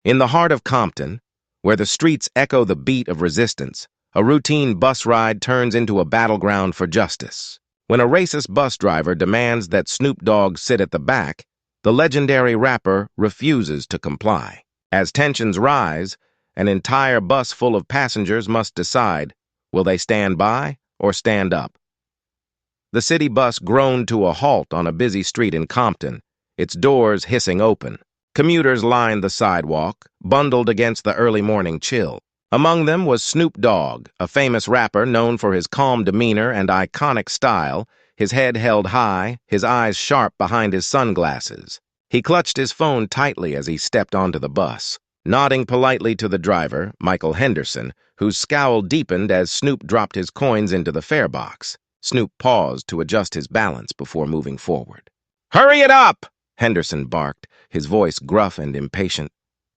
In the heart of Compton, where the streets echo the beat of resistance, a routine bus ride turns into a battleground for justice. When a racist bus driver demands that Snoop Dogg sit at the back, the legendary rapper refuses to comply. As tensions rise, an entire bus full of passengers must decide, will they stand by or stand up? The city bus groaned to a halt on a busy street in Compton, its doors hissing open. Commuters lined the sidewalk, bundled against the early morning chill. Among them was Snoop Dogg, a famous rapper known for his calm demeanor and iconic style, his head held high, his eyes sharp behind his sunglasses. He clutched his phone tightly as he stepped onto the bus, nodding politely to the driver, Michael Henderson, whose scowl deepened as Snoop dropped his coins into the fare box. Snoop paused to adjust his balance before moving forward. "Hurry it up!" Henderson barked, his voice gruff and impatient.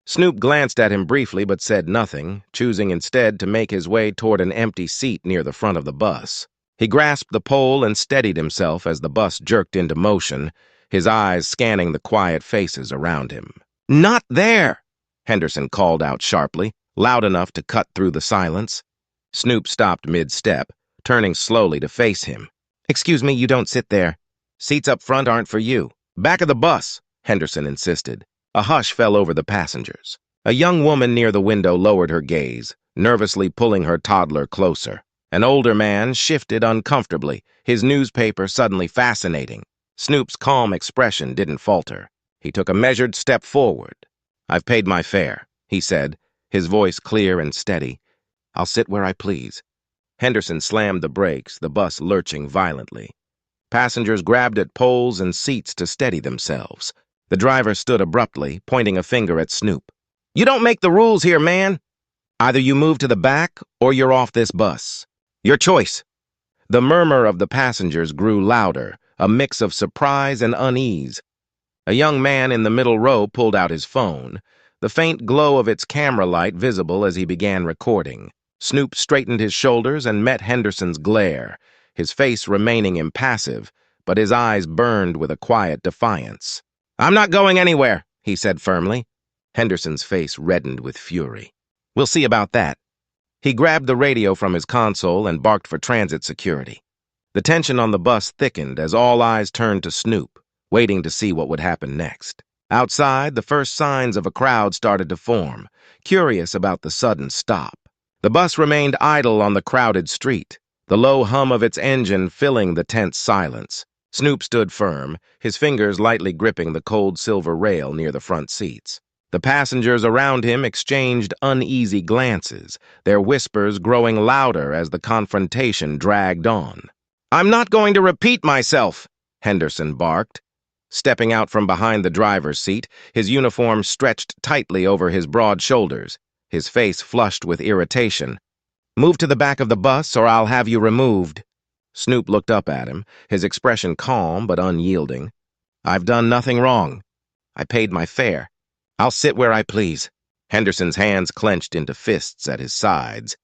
Snoop glanced at him briefly but said nothing, choosing instead to make his way toward an empty seat near the front of the bus. He grasped the pole and steadied himself as the bus jerked into motion, his eyes scanning the quiet faces around him. "Not there!" Henderson called out sharply, loud enough to cut through the silence. Snoop stopped mid-step, turning slowly to face him. "Excuse me, you don't sit there. Seats up front aren't for you. Back of the bus," Henderson insisted. A hush fell over the passengers. A young woman near the window lowered her gaze, nervously pulling her toddler closer. An older man shifted uncomfortably, his newspaper suddenly fascinating. Snoop's calm expression didn't falter. He took a measured step forward. "I've paid my fare," he said, his voice clear and steady. "I'll sit where I please." Henderson slammed the brakes, the bus lurching violently. Passengers grabbed at poles and seats to steady themselves. The driver stood abruptly, pointing a finger at Snoop. "You don't make the rules here, man. Either you move to the back or you're off this bus. Your choice." The murmur of the passengers grew louder, a mix of surprise and unease. A young man in the middle row pulled out his phone, the faint glow of its camera light visible as he began recording. Snoop straightened his shoulders and met Henderson's glare, his face remaining impassive, but his eyes burned with a quiet defiance. "I'm not going anywhere," he said firmly. Henderson's face reddened with fury. "We'll see about that." He grabbed the radio from his console and barked for transit security. The tension on the bus thickened as all eyes turned to Snoop, waiting to see what would happen next. Outside, the first signs of a crowd started to form, curious about the sudden stop. The bus remained idle on the crowded street, the low hum of its engine filling the tense silence. Snoop stood firm, his fingers lightly gripping the cold silver rail near the front seats. The passengers around him exchanged uneasy glances, their whispers growing louder as the confrontation dragged on. "I'm not going to repeat myself," Henderson barked. Stepping out from behind the driver's seat, his uniform stretched tightly over his broad shoulders, his face flushed with irritation. "Move to the back of the bus or I'll have you removed." Snoop looked up at him, his expression calm but unyielding. "I've done nothing wrong. I paid my fare. I'll sit where I please." Henderson's hands clenched into fists at his sides.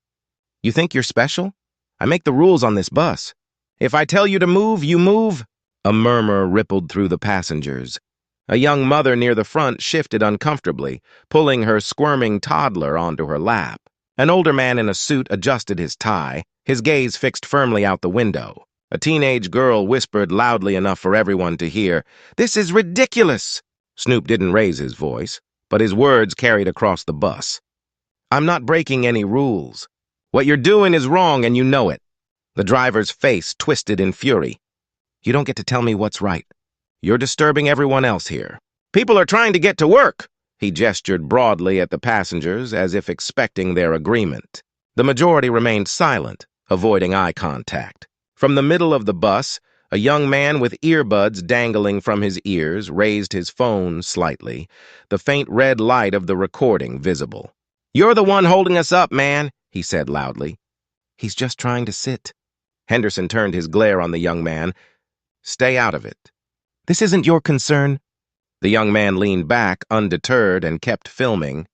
"You think you're special? I make the rules on this bus. If I tell you to move, you move." A murmur rippled through the passengers. A young mother near the front shifted uncomfortably, pulling her squirming toddler onto her lap. An older man in a suit adjusted his tie, his gaze fixed firmly out the window. A teenage girl whispered loudly enough for everyone to hear, "This is ridiculous!" Snoop didn't raise his voice, but his words carried across the bus. "I'm not breaking any rules. What you're doing is wrong and you know it." The driver's face twisted in fury. "You don't get to tell me what's right. You're disturbing everyone else here. People are trying to get to work." He gestured broadly at the passengers as if expecting their agreement. The majority remained silent, avoiding eye contact. From the middle of the bus, a young man with earbuds dangling from his ears raised his phone slightly, the faint red light of the recording visible. "You're the one holding us up, man," he said loudly. "He's just trying to sit." Henderson turned his glare on the young man. "Stay out of it." "This isn't your concern." The young man leaned back, undeterred, and kept filming.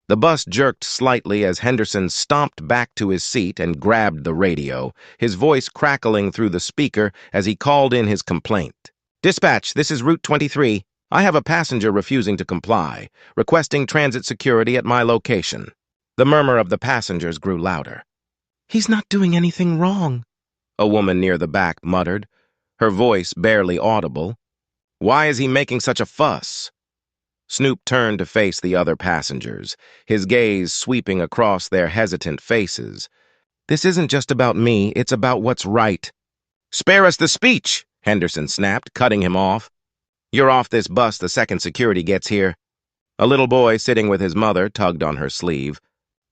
The bus jerked slightly as Henderson stomped back to his seat and grabbed the radio, his voice crackling through the speaker as he called in his complaint. "Dispatch, this is Route 23. I have a passenger refusing to comply, requesting transit security at my location. The murmur of the passengers grew louder. He's not doing anything wrong, A woman near the back muttered, her voice barely audible. Why is he making such a fuss? Snoop turned to face the other passengers, his gaze sweeping across their hesitant faces. This isn't just about me, it's about what's right. Spare us the speech, Henderson snapped, cutting him off. You're off this bus the second security gets here. A little boy sitting with his mother tugged on her sleeve.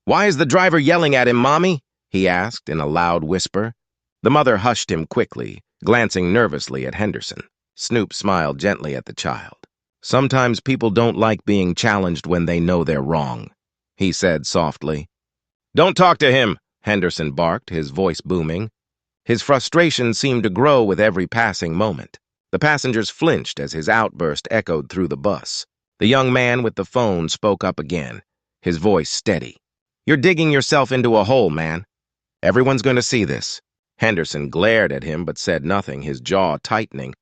Why is the driver yelling at him, Mommy? He asked in a loud whisper. The mother hushed him quickly, glancing nervously at Henderson. Snoop smiled gently at the child. Sometimes people don't like being challenged when they know they're wrong, he said softly. Don't talk to him, Henderson barked, his voice booming. His frustration seemed to grow with every passing moment. The passengers flinched as his outburst echoed through the bus. The young man with the phone spoke up again, his voice steady. You're digging yourself into a hole, man. Everyone's going to see this. Henderson glared at him but said nothing, his jaw tightening.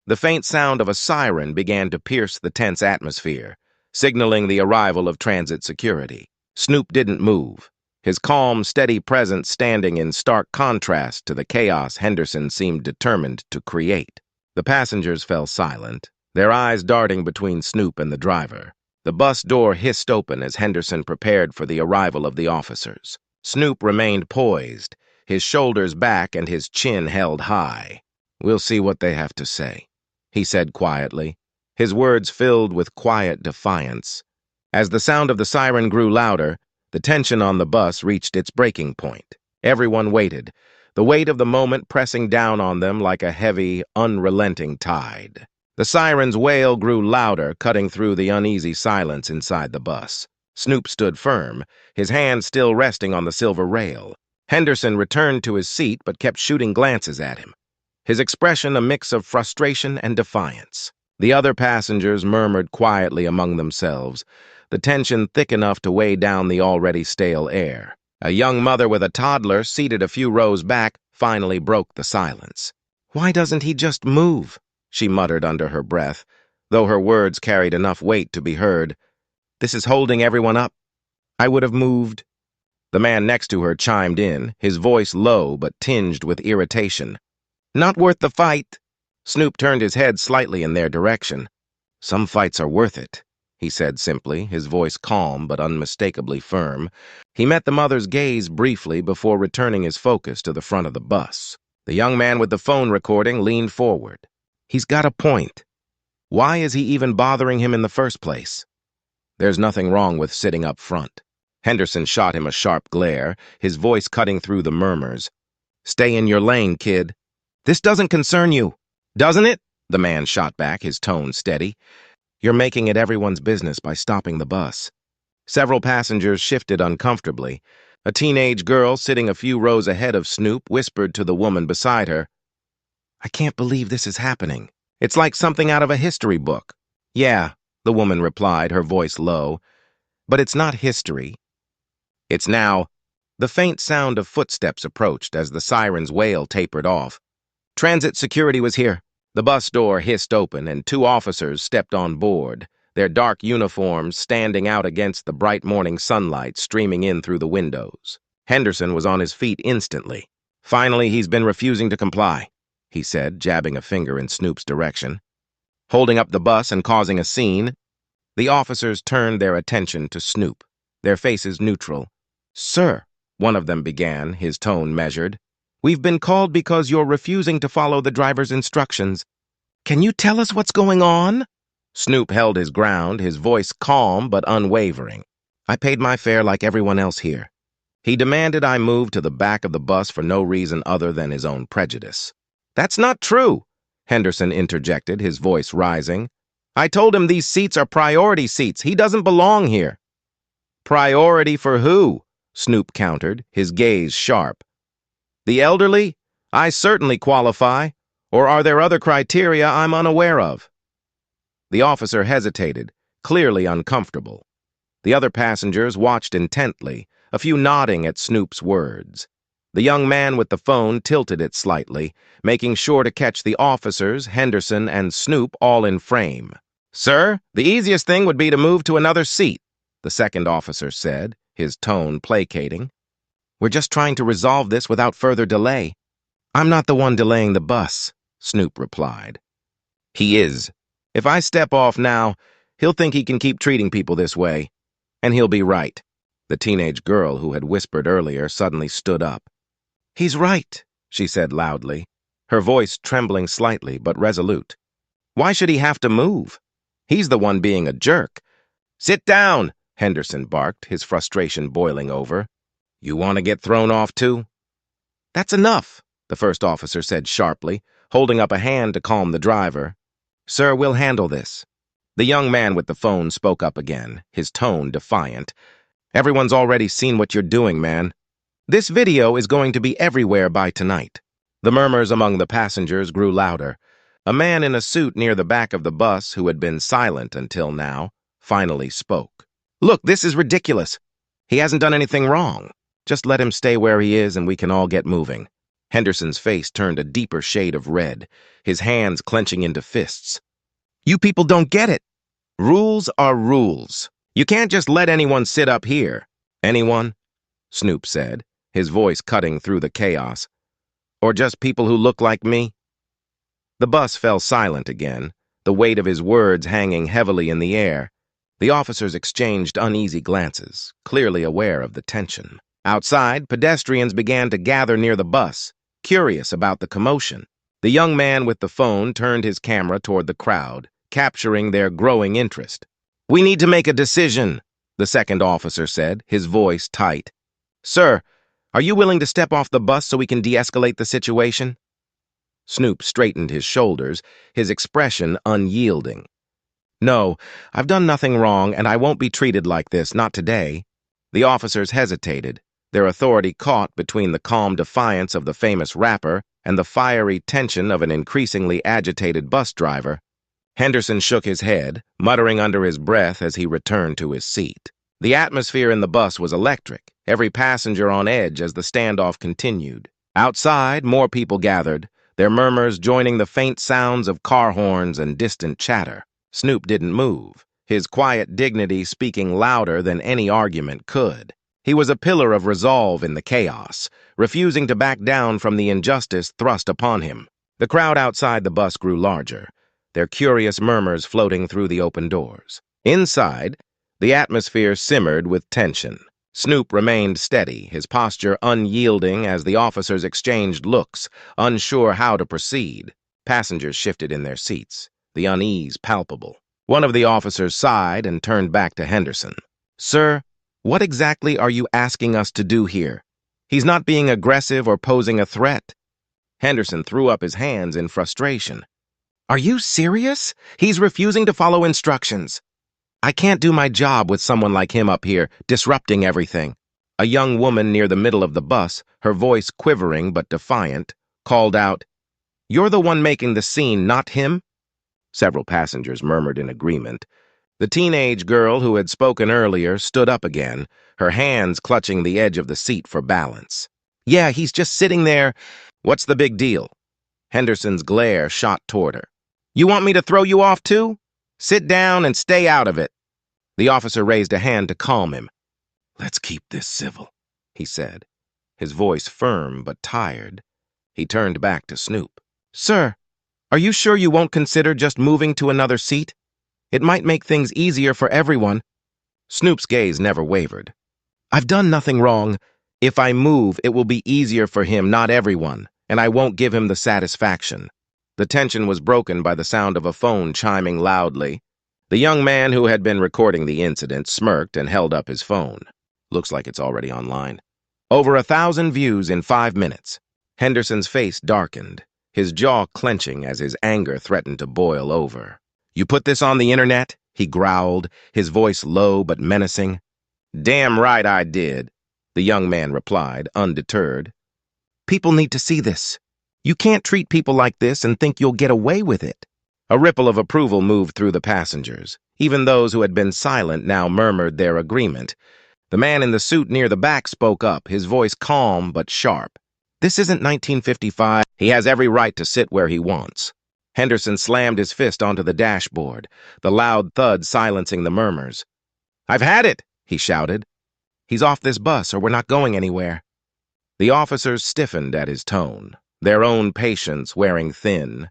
The faint sound of a siren began to pierce the tense atmosphere, signaling the arrival of transit security. Snoop didn't move, his calm, steady presence standing in stark contrast to the chaos Henderson seemed determined to create. The passengers fell silent, their eyes darting between Snoop and the driver. The bus door hissed open as Henderson prepared for the arrival of the officers. Snoop remained poised, his shoulders back and his chin held high. We'll see what they have to say, he said quietly, his words filled with quiet defiance. As the sound of the siren grew louder, the tension on the bus reached its breaking point. Everyone waited, the weight of the moment pressing down on them like a heavy, unrelenting tide. The siren's wail grew louder, cutting through the uneasy silence inside the bus. Snoop stood firm, his hand still resting on the silver rail. Henderson returned to his seat but kept shooting glances at him, his expression a mix of frustration and defiance. The other passengers murmured quietly among themselves, the tension thick enough to weigh down the already stale air. A young mother with a toddler, seated a few rows back, finally broke the silence. Why doesn't he just move? She muttered under her breath, though her words carried enough weight to be heard. This is holding everyone up. I would have moved. The man next to her chimed in, his voice low but tinged with irritation. Not worth the fight. Snoop turned his head slightly in their direction. Some fights are worth it, he said simply, his voice calm but unmistakably firm. He met the mother's gaze briefly before returning his focus to the front of the bus. The young man with the phone recording leaned forward. He's got a point. Why is he even bothering him in the first place? There's nothing wrong with sitting up front. Henderson shot him a sharp glare, his voice cutting through the murmurs. Stay in your lane, kid. This doesn't concern you, doesn't it? The man shot back, his tone steady. You're making it everyone's business by stopping the bus. Several passengers shifted uncomfortably. A teenage girl sitting a few rows ahead of Snoop whispered to the woman beside her, I can't believe this is happening. It's like something out of a history book. Yeah, the woman replied, her voice low. But it's not history. It's now. The faint sound of footsteps approached as the siren's wail tapered off. Transit security was here. The bus door hissed open and 2 officers stepped on board, their dark uniforms standing out against the bright morning sunlight streaming in through the windows. Henderson was on his feet instantly. Finally, he's been refusing to comply, he said, jabbing a finger in Snoop's direction. Holding up the bus and causing a scene, the officers turned their attention to Snoop, their faces neutral. Sir, one of them began, his tone measured. We've been called because you're refusing to follow the driver's instructions. Can you tell us what's going on? Snoop held his ground, his voice calm but unwavering. I paid my fare like everyone else here. He demanded I move to the back of the bus for no reason other than his own prejudice. That's not true, Henderson interjected, his voice rising. I told him these seats are priority seats. He doesn't belong here. Priority for who? Snoop countered, his gaze sharp. The elderly? I certainly qualify. Or are there other criteria I'm unaware of? The officer hesitated, clearly uncomfortable. The other passengers watched intently, a few nodding at Snoop's words. The young man with the phone tilted it slightly, making sure to catch the officers, Henderson, and Snoop all in frame. Sir, the easiest thing would be to move to another seat, the second officer said, his tone placating. We're just trying to resolve this without further delay. I'm not the one delaying the bus, Snoop replied. He is. If I step off now, he'll think he can keep treating people this way. And he'll be right. The teenage girl who had whispered earlier suddenly stood up. He's right, she said loudly, her voice trembling slightly but resolute. Why should he have to move? He's the one being a jerk. Sit down, Henderson barked, his frustration boiling over. You want to get thrown off too? That's enough, the first officer said sharply, holding up a hand to calm the driver. Sir, we'll handle this. The young man with the phone spoke up again, his tone defiant. Everyone's already seen what you're doing, man. This video is going to be everywhere by tonight. The murmurs among the passengers grew louder. A man in a suit near the back of the bus, who had been silent until now, finally spoke. Look, this is ridiculous. He hasn't done anything wrong. Just let him stay where he is and we can all get moving. Henderson's face turned a deeper shade of red, his hands clenching into fists. You people don't get it. Rules are rules. You can't just let anyone sit up here. Anyone? Snoop said, his voice cutting through the chaos. Or just people who look like me? The bus fell silent again, the weight of his words hanging heavily in the air. The officers exchanged uneasy glances, clearly aware of the tension. Outside, pedestrians began to gather near the bus, curious about the commotion. The young man with the phone turned his camera toward the crowd, capturing their growing interest. We need to make a decision, the second officer said, his voice tight. Sir, are you willing to step off the bus so we can de-escalate the situation? Snoop straightened his shoulders, his expression unyielding. No, I've done nothing wrong, and I won't be treated like this, not today. The officers hesitated, their authority caught between the calm defiance of the famous rapper and the fiery tension of an increasingly agitated bus driver. Henderson shook his head, muttering under his breath as he returned to his seat. The atmosphere in the bus was electric, every passenger on edge as the standoff continued. Outside, more people gathered, their murmurs joining the faint sounds of car horns and distant chatter. Snoop didn't move, his quiet dignity speaking louder than any argument could. He was a pillar of resolve in the chaos, refusing to back down from the injustice thrust upon him. The crowd outside the bus grew larger, their curious murmurs floating through the open doors. Inside, the atmosphere simmered with tension. Snoop remained steady, his posture unyielding as the officers exchanged looks, unsure how to proceed. Passengers shifted in their seats, the unease palpable. One of the officers sighed and turned back to Henderson. Sir, what exactly are you asking us to do here? He's not being aggressive or posing a threat. Henderson threw up his hands in frustration. Are you serious? He's refusing to follow instructions. I can't do my job with someone like him up here, disrupting everything. A young woman near the middle of the bus, her voice quivering but defiant, called out, You're the one making the scene, not him? Several passengers murmured in agreement. The teenage girl who had spoken earlier stood up again, her hands clutching the edge of the seat for balance. Yeah, he's just sitting there. What's the big deal? Henderson's glare shot toward her. You want me to throw you off too? Sit down and stay out of it. The officer raised a hand to calm him. Let's keep this civil, he said, his voice firm but tired. He turned back to Snoop. Sir, are you sure you won't consider just moving to another seat? It might make things easier for everyone. Snoop's gaze never wavered. I've done nothing wrong. If I move, it will be easier for him, not everyone, and I won't give him the satisfaction. The tension was broken by the sound of a phone chiming loudly. The young man who had been recording the incident smirked and held up his phone. Looks like it's already online. Over 1,000 views in 5 minutes. Henderson's face darkened, his jaw clenching as his anger threatened to boil over. You put this on the internet? He growled, his voice low but menacing. Damn right I did, the young man replied, undeterred. People need to see this. You can't treat people like this and think you'll get away with it. A ripple of approval moved through the passengers. Even those who had been silent now murmured their agreement. The man in the suit near the back spoke up, his voice calm but sharp. This isn't 1955. He has every right to sit where he wants. Henderson slammed his fist onto the dashboard, the loud thud silencing the murmurs. "I've had it!" he shouted. "He's off this bus or we're not going anywhere." The officers stiffened at his tone, their own patience wearing thin.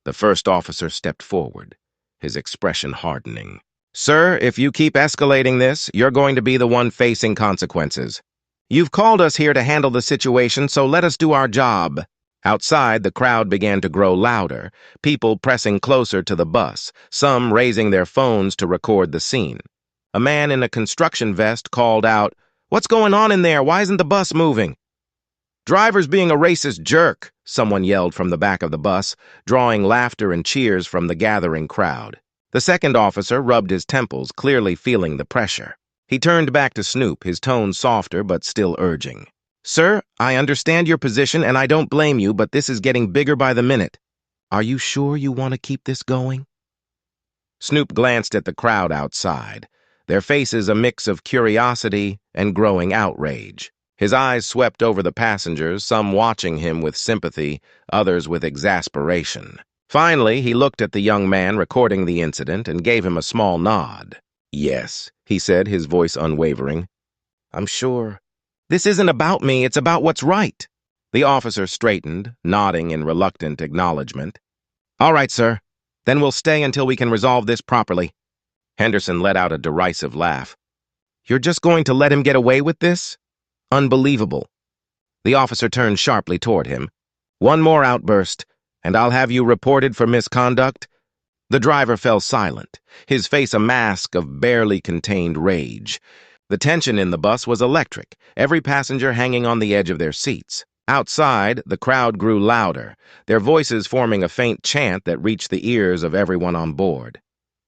The first officer stepped forward, his expression hardening. "Sir, if you keep escalating this, you're going to be the one facing consequences. You've called us here to handle the situation, so let us do our job." Outside, the crowd began to grow louder, people pressing closer to the bus, some raising their phones to record the scene. A man in a construction vest called out, "What's going on in there? Why isn't the bus moving?" "Driver's being a racist jerk," someone yelled from the back of the bus, drawing laughter and cheers from the gathering crowd. The second officer rubbed his temples, clearly feeling the pressure. He turned back to Snoop, his tone softer but still urging. "Sir, I understand your position and I don't blame you, but this is getting bigger by the minute. Are you sure you want to keep this going?" Snoop glanced at the crowd outside, their faces a mix of curiosity and growing outrage. His eyes swept over the passengers, some watching him with sympathy, others with exasperation. Finally, he looked at the young man recording the incident and gave him a small nod. "Yes," he said, his voice unwavering. "I'm sure. This isn't about me, it's about what's right." The officer straightened, nodding in reluctant acknowledgement. "All right, sir. Then we'll stay until we can resolve this properly." Henderson let out a derisive laugh. "You're just going to let him get away with this? Unbelievable." The officer turned sharply toward him. "One more outburst, and I'll have you reported for misconduct." The driver fell silent, his face a mask of barely contained rage. The tension in the bus was electric, every passenger hanging on the edge of their seats. Outside, the crowd grew louder, their voices forming a faint chant that reached the ears of everyone on board.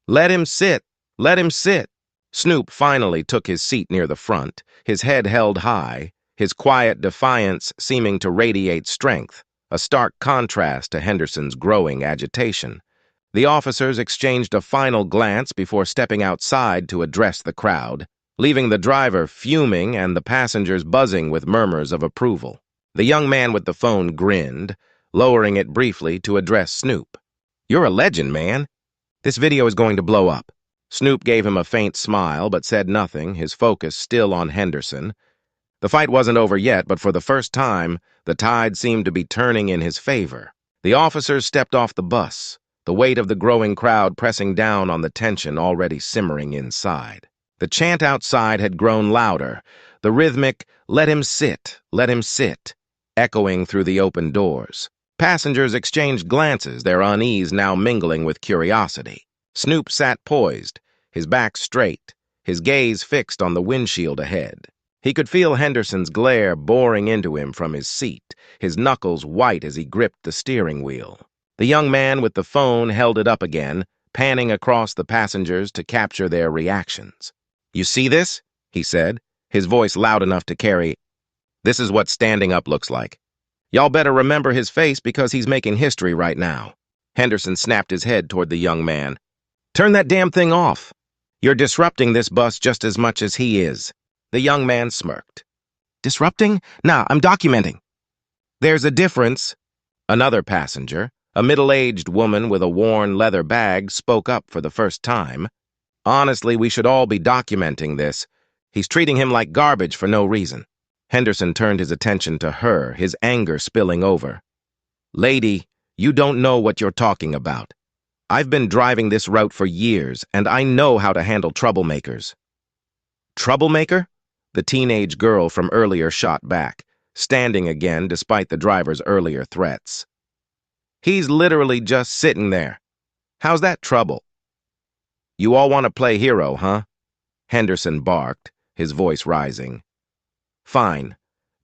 "Let him sit! Let him sit!" Snoop finally took his seat near the front, his head held high, his quiet defiance seeming to radiate strength, a stark contrast to Henderson's growing agitation. The officers exchanged a final glance before stepping outside to address the crowd, leaving the driver fuming and the passengers buzzing with murmurs of approval. The young man with the phone grinned, lowering it briefly to address Snoop. "You're a legend, man. This video is going to blow up." Snoop gave him a faint smile but said nothing, his focus still on Henderson. The fight wasn't over yet, but for the first time, the tide seemed to be turning in his favor. The officers stepped off the bus, the weight of the growing crowd pressing down on the tension already simmering inside. The chant outside had grown louder, the rhythmic, "Let him sit, let him sit," echoing through the open doors. Passengers exchanged glances, their unease now mingling with curiosity. Snoop sat poised, his back straight, his gaze fixed on the windshield ahead. He could feel Henderson's glare boring into him from his seat, his knuckles white as he gripped the steering wheel. The young man with the phone held it up again, panning across the passengers to capture their reactions. "You see this?" he said, his voice loud enough to carry. "This is what standing up looks like. Y'all better remember his face because he's making history right now." Henderson snapped his head toward the young man. "Turn that damn thing off. You're disrupting this bus just as much as he is." The young man smirked. "Disrupting? Nah, I'm documenting." "There's a difference." Another passenger, a middle-aged woman with a worn leather bag, spoke up for the first time. "Honestly, we should all be documenting this. He's treating him like garbage for no reason." Henderson turned his attention to her, his anger spilling over. "Lady, you don't know what you're talking about. I've been driving this route for years, and I know how to handle troublemakers." "Troublemaker?" The teenage girl from earlier shot back, standing again despite the driver's earlier threats. "He's literally just sitting there. How's that trouble?" "You all want to play hero, huh?" Henderson barked, his voice rising. "Fine,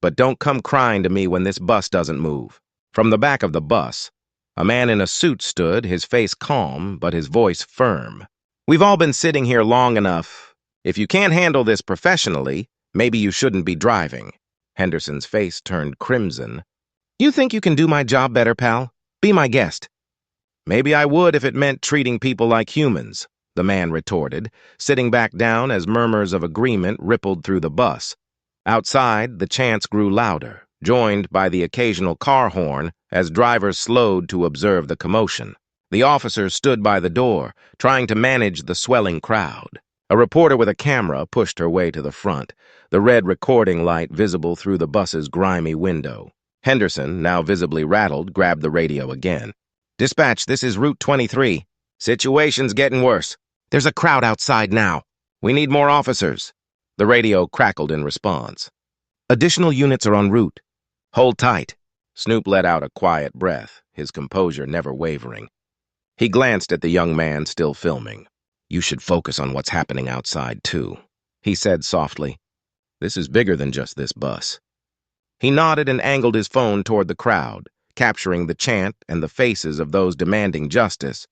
but don't come crying to me when this bus doesn't move." From the back of the bus, a man in a suit stood, his face calm, but his voice firm. "We've all been sitting here long enough. If you can't handle this professionally, maybe you shouldn't be driving." Henderson's face turned crimson. "You think you can do my job better, pal? Be my guest." "Maybe I would if it meant treating people like humans," the man retorted, sitting back down as murmurs of agreement rippled through the bus. Outside, the chants grew louder, joined by the occasional car horn as drivers slowed to observe the commotion. The officers stood by the door, trying to manage the swelling crowd. A reporter with a camera pushed her way to the front, the red recording light visible through the bus's grimy window. Henderson, now visibly rattled, grabbed the radio again. "Dispatch, this is Route 23. Situation's getting worse. There's a crowd outside now. We need more officers." The radio crackled in response. "Additional units are en route. Hold tight." Snoop let out a quiet breath, his composure never wavering. He glanced at the young man still filming. "You should focus on what's happening outside, too," he said softly. "This is bigger than just this bus." He nodded and angled his phone toward the crowd, capturing the chant and the faces of those demanding justice.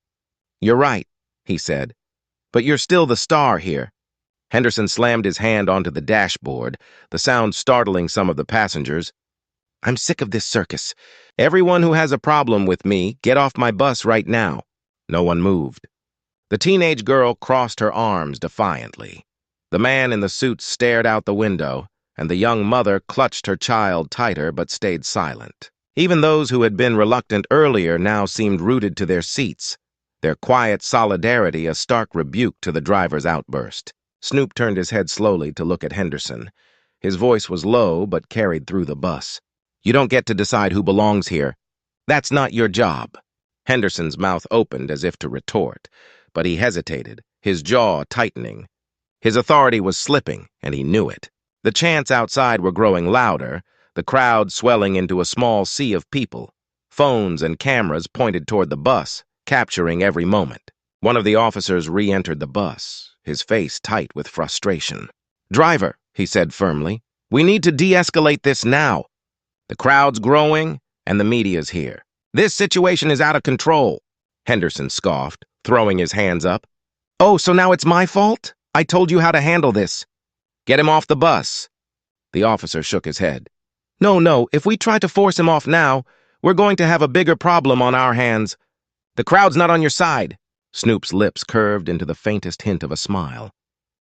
"You're right," he said, "but you're still the star here." Henderson slammed his hand onto the dashboard, the sound startling some of the passengers. "I'm sick of this circus. Everyone who has a problem with me, get off my bus right now." No one moved. The teenage girl crossed her arms defiantly. The man in the suit stared out the window, and the young mother clutched her child tighter but stayed silent. Even those who had been reluctant earlier now seemed rooted to their seats, their quiet solidarity a stark rebuke to the driver's outburst. Snoop turned his head slowly to look at Henderson. His voice was low but carried through the bus. "You don't get to decide who belongs here. That's not your job." Henderson's mouth opened as if to retort, but he hesitated, his jaw tightening. His authority was slipping, and he knew it. The chants outside were growing louder, the crowd swelling into a small sea of people. Phones and cameras pointed toward the bus, capturing every moment. One of the officers re-entered the bus, his face tight with frustration. "Driver," he said firmly, "we need to de-escalate this now. The crowd's growing, and the media's here. This situation is out of control." Henderson scoffed, throwing his hands up. "Oh, so now it's my fault? I told you how to handle this." "Get him off the bus." The officer shook his head. No, if we try to force him off now, we're going to have a bigger problem on our hands. The crowd's not on your side." Snoop's lips curved into the faintest hint of a smile.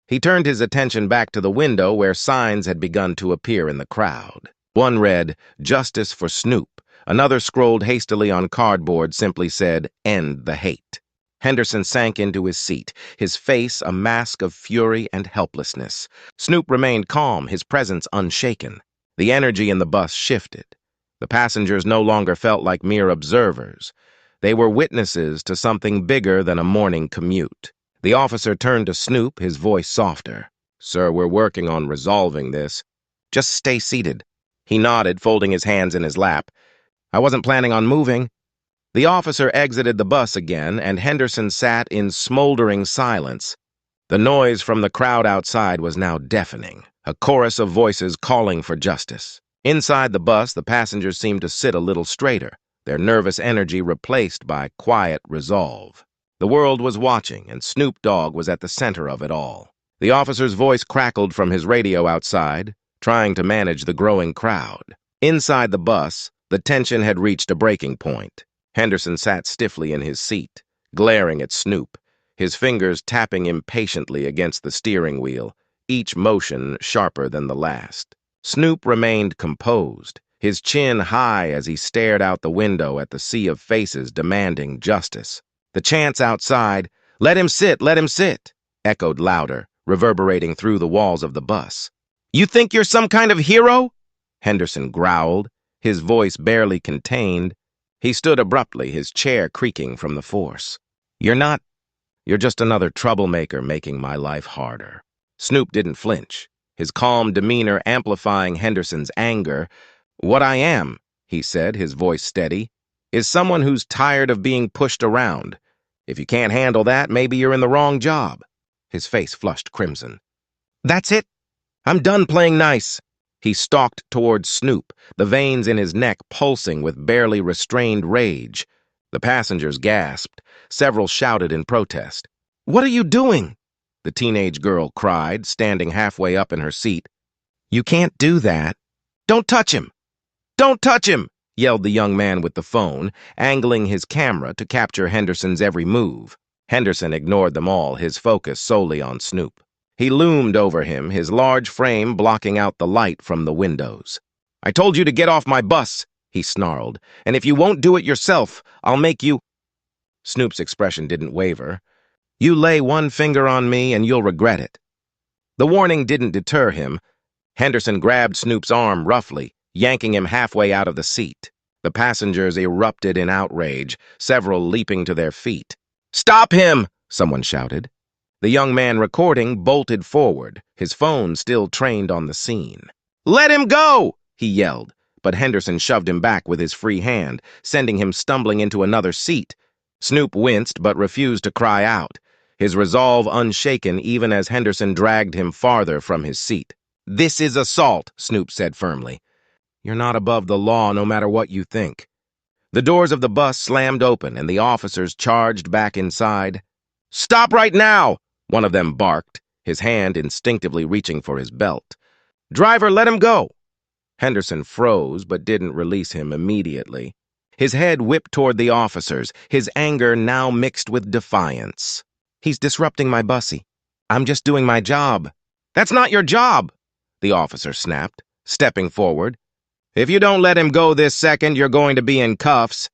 He turned his attention back to the window where signs had begun to appear in the crowd. One read, "Justice for Snoop." Another, scrolled hastily on cardboard, simply said, "End the hate." Henderson sank into his seat, his face a mask of fury and helplessness. Snoop remained calm, his presence unshaken. The energy in the bus shifted. The passengers no longer felt like mere observers. They were witnesses to something bigger than a morning commute. The officer turned to Snoop, his voice softer. "Sir, we're working on resolving this. Just stay seated." He nodded, folding his hands in his lap. "I wasn't planning on moving." The officer exited the bus again, and Henderson sat in smoldering silence. The noise from the crowd outside was now deafening, a chorus of voices calling for justice. Inside the bus, the passengers seemed to sit a little straighter, their nervous energy replaced by quiet resolve. The world was watching, and Snoop Dogg was at the center of it all. The officer's voice crackled from his radio outside, trying to manage the growing crowd. Inside the bus, the tension had reached a breaking point. Henderson sat stiffly in his seat, glaring at Snoop, his fingers tapping impatiently against the steering wheel, each motion sharper than the last. Snoop remained composed, his chin high as he stared out the window at the sea of faces demanding justice. The chants outside, let him sit," echoed louder, reverberating through the walls of the bus. "You think you're some kind of hero?" Henderson growled, his voice barely contained. He stood abruptly, his chair creaking from the force. "You're not. You're just another troublemaker making my life harder." Snoop didn't flinch, his calm demeanor amplifying Henderson's anger. "What I am," he said, his voice steady, "is someone who's tired of being pushed around. If you can't handle that, maybe you're in the wrong job." His face flushed crimson. "That's it. I'm done playing nice." He stalked towards Snoop, the veins in his neck pulsing with barely restrained rage. The passengers gasped. Several shouted in protest. "What are you doing?" the teenage girl cried, standing halfway up in her seat. "You can't do that." "Don't touch him! Don't touch him!" yelled the young man with the phone, angling his camera to capture Henderson's every move. Henderson ignored them all, his focus solely on Snoop. He loomed over him, his large frame blocking out the light from the windows. "I told you to get off my bus," he snarled, "and if you won't do it yourself, I'll make you—" Snoop's expression didn't waver. You lay one finger on me and you'll regret it. The warning didn't deter him. Henderson grabbed Snoop's arm roughly, yanking him halfway out of the seat. The passengers erupted in outrage, several leaping to their feet. "Stop him!" someone shouted. The young man recording bolted forward, his phone still trained on the scene. "Let him go!" he yelled, but Henderson shoved him back with his free hand, sending him stumbling into another seat. Snoop winced but refused to cry out, his resolve unshaken even as Henderson dragged him farther from his seat. "This is assault," Snoop said firmly. "You're not above the law no matter what you think." The doors of the bus slammed open and the officers charged back inside. "Stop right now!" one of them barked, his hand instinctively reaching for his belt. "Driver, let him go!" Henderson froze but didn't release him immediately. His head whipped toward the officers, his anger now mixed with defiance. "He's disrupting my bussy. I'm just doing my job." "That's not your job!" the officer snapped, stepping forward. "If you don't let him go this second, you're going to be in cuffs."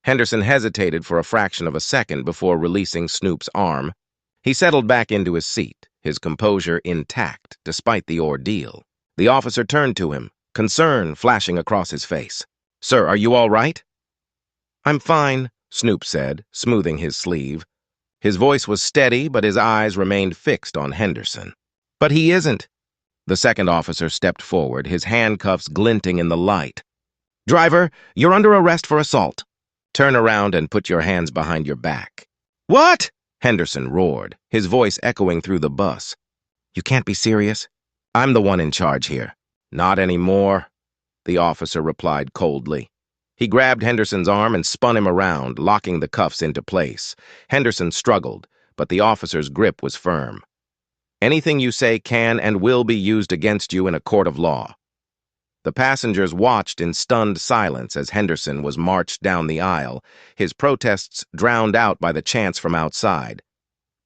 Henderson hesitated for a fraction of a second before releasing Snoop's arm. He settled back into his seat, his composure intact despite the ordeal. The officer turned to him, concern flashing across his face. "Sir, are you all right?" "I'm fine," Snoop said, smoothing his sleeve. His voice was steady, but his eyes remained fixed on Henderson. "But he isn't." The second officer stepped forward, his handcuffs glinting in the light. "Driver, you're under arrest for assault. Turn around and put your hands behind your back." "What?" Henderson roared, his voice echoing through the bus. "You can't be serious. I'm the one in charge here." "Not anymore," the officer replied coldly. He grabbed Henderson's arm and spun him around, locking the cuffs into place. Henderson struggled, but the officer's grip was firm. "Anything you say can and will be used against you in a court of law." The passengers watched in stunned silence as Henderson was marched down the aisle, his protests drowned out by the chants from outside.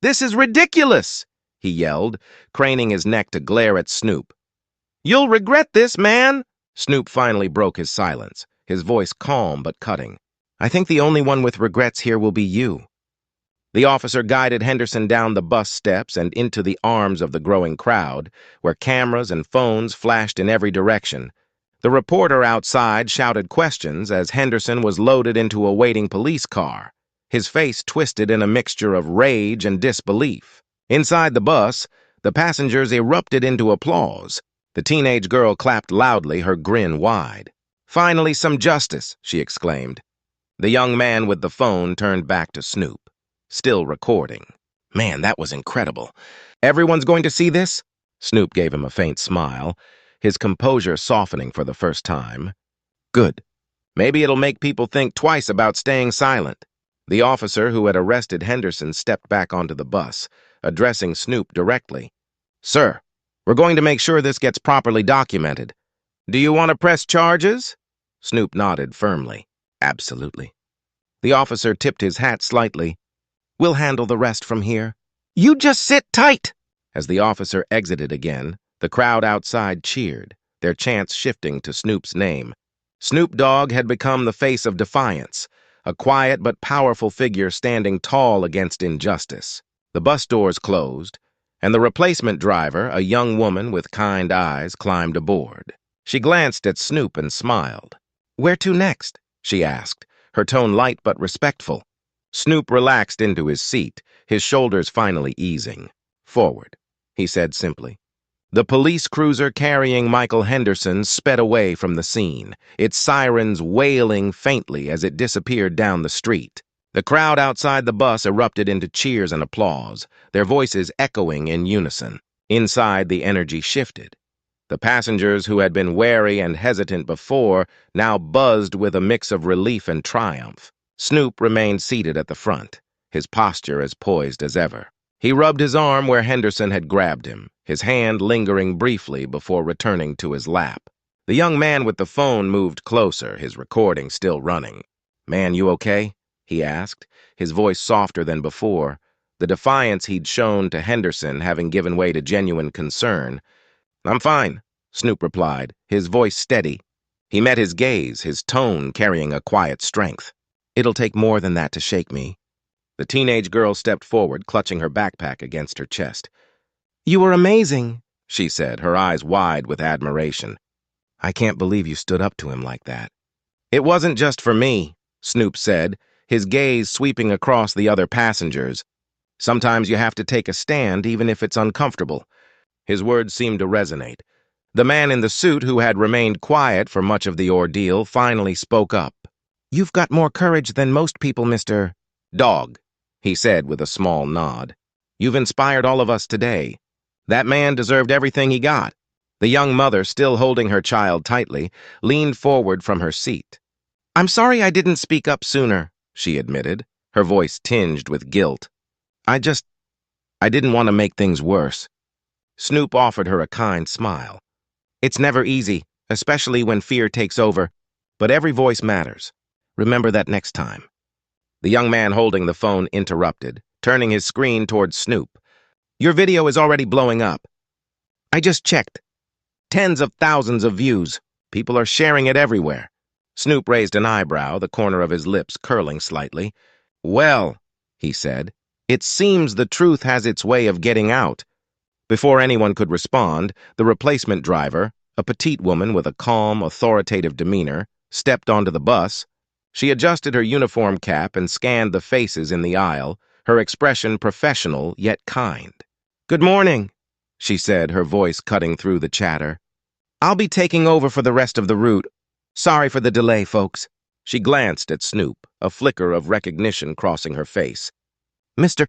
"This is ridiculous!" he yelled, craning his neck to glare at Snoop. "You'll regret this, man!" Snoop finally broke his silence, his voice calm but cutting. "I think the only one with regrets here will be you." The officer guided Henderson down the bus steps and into the arms of the growing crowd, where cameras and phones flashed in every direction. The reporter outside shouted questions as Henderson was loaded into a waiting police car, his face twisted in a mixture of rage and disbelief. Inside the bus, the passengers erupted into applause. The teenage girl clapped loudly, her grin wide. "Finally some justice," she exclaimed. The young man with the phone turned back to Snoop, still recording. "Man, that was incredible. Everyone's going to see this?" Snoop gave him a faint smile, his composure softening for the first time. "Good. Maybe it'll make people think twice about staying silent." The officer who had arrested Henderson stepped back onto the bus, addressing Snoop directly. "Sir, we're going to make sure this gets properly documented. Do you want to press charges?" Snoop nodded firmly. "Absolutely." The officer tipped his hat slightly. "We'll handle the rest from here." "You just sit tight!" As the officer exited again, the crowd outside cheered, their chants shifting to Snoop's name. Snoop Dogg had become the face of defiance, a quiet but powerful figure standing tall against injustice. The bus doors closed, and the replacement driver, a young woman with kind eyes, climbed aboard. She glanced at Snoop and smiled. "Where to next?" she asked, her tone light but respectful. Snoop relaxed into his seat, his shoulders finally easing. "Forward," he said simply. The police cruiser carrying Michael Henderson sped away from the scene, its sirens wailing faintly as it disappeared down the street. The crowd outside the bus erupted into cheers and applause, their voices echoing in unison. Inside, the energy shifted. The passengers who had been wary and hesitant before now buzzed with a mix of relief and triumph. Snoop remained seated at the front, his posture as poised as ever. He rubbed his arm where Henderson had grabbed him, his hand lingering briefly before returning to his lap. The young man with the phone moved closer, his recording still running. "Man, you okay?" he asked, his voice softer than before, the defiance he'd shown to Henderson having given way to genuine concern. "I'm fine," Snoop replied, his voice steady. He met his gaze, his tone carrying a quiet strength. "It'll take more than that to shake me. The teenage girl stepped forward, clutching her backpack against her chest. You were amazing, She said, her eyes wide with admiration. I can't believe you stood up to him like that. It wasn't just for me, Snoop said, his gaze sweeping across the other passengers. Sometimes you have to take a stand, even if it's uncomfortable. His words seemed to resonate. The man in the suit, who had remained quiet for much of the ordeal, finally spoke up. You've got more courage than most people, Mr. Dogg, he said with a small nod. You've inspired all of us today. That man deserved everything he got. The young mother, still holding her child tightly, leaned forward from her seat. I'm sorry I didn't speak up sooner, she admitted, her voice tinged with guilt. I didn't want to make things worse. Snoop offered her a kind smile. It's never easy, especially when fear takes over, but every voice matters. Remember that next time. The young man holding the phone interrupted, turning his screen towards Snoop. Your video is already blowing up. I just checked. Tens of thousands of views. People are sharing it everywhere. Snoop raised an eyebrow, the corner of his lips curling slightly. Well, he said, it seems the truth has its way of getting out. Before anyone could respond, the replacement driver, a petite woman with a calm, authoritative demeanor, stepped onto the bus. She adjusted her uniform cap and scanned the faces in the aisle, her expression professional yet kind. Good morning, she said, her voice cutting through the chatter. I'll be taking over for the rest of the route. Sorry for the delay, folks. She glanced at Snoop, a flicker of recognition crossing her face. Mr.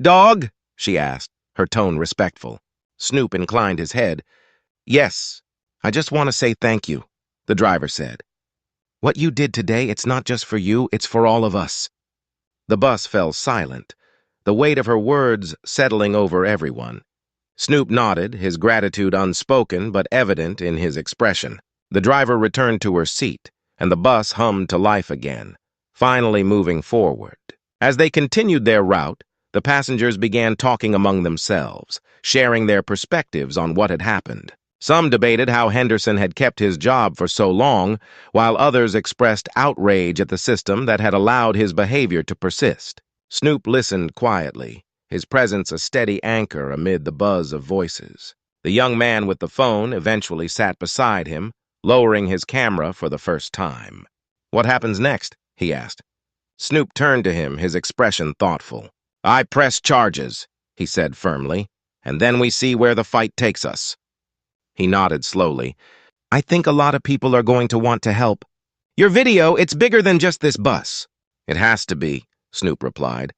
Dogg? She asked, her tone respectful. Snoop inclined his head. Yes, I just want to say thank you, the driver said. What you did today, it's not just for you, it's for all of us. The bus fell silent, the weight of her words settling over everyone. Snoop nodded, his gratitude unspoken but evident in his expression. The driver returned to her seat, and the bus hummed to life again, finally moving forward. As they continued their route, the passengers began talking among themselves, sharing their perspectives on what had happened. Some debated how Henderson had kept his job for so long, while others expressed outrage at the system that had allowed his behavior to persist. Snoop listened quietly, his presence a steady anchor amid the buzz of voices. The young man with the phone eventually sat beside him, lowering his camera for the first time. What happens next? He asked. Snoop turned to him, his expression thoughtful. I press charges, he said firmly, and then we see where the fight takes us. He nodded slowly. I think a lot of people are going to want to help. Your video, it's bigger than just this bus. It has to be, Snoop replied.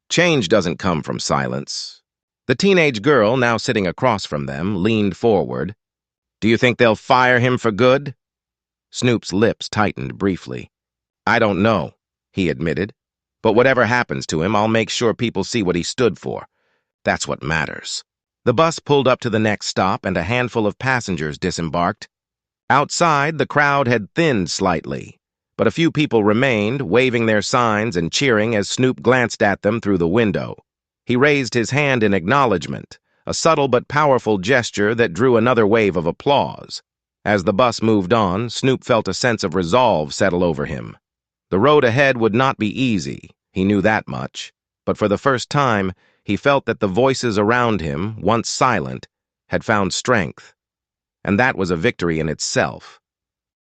Change doesn't come from silence. The teenage girl, now sitting across from them, leaned forward. Do you think they'll fire him for good? Snoop's lips tightened briefly. I don't know, he admitted. But whatever happens to him, I'll make sure people see what he stood for. That's what matters. The bus pulled up to the next stop and a handful of passengers disembarked. Outside, the crowd had thinned slightly, but a few people remained, waving their signs and cheering as Snoop glanced at them through the window. He raised his hand in acknowledgement, a subtle but powerful gesture that drew another wave of applause. As the bus moved on, Snoop felt a sense of resolve settle over him. The road ahead would not be easy, he knew that much, but for the first time, he felt that the voices around him, once silent, had found strength. And that was a victory in itself.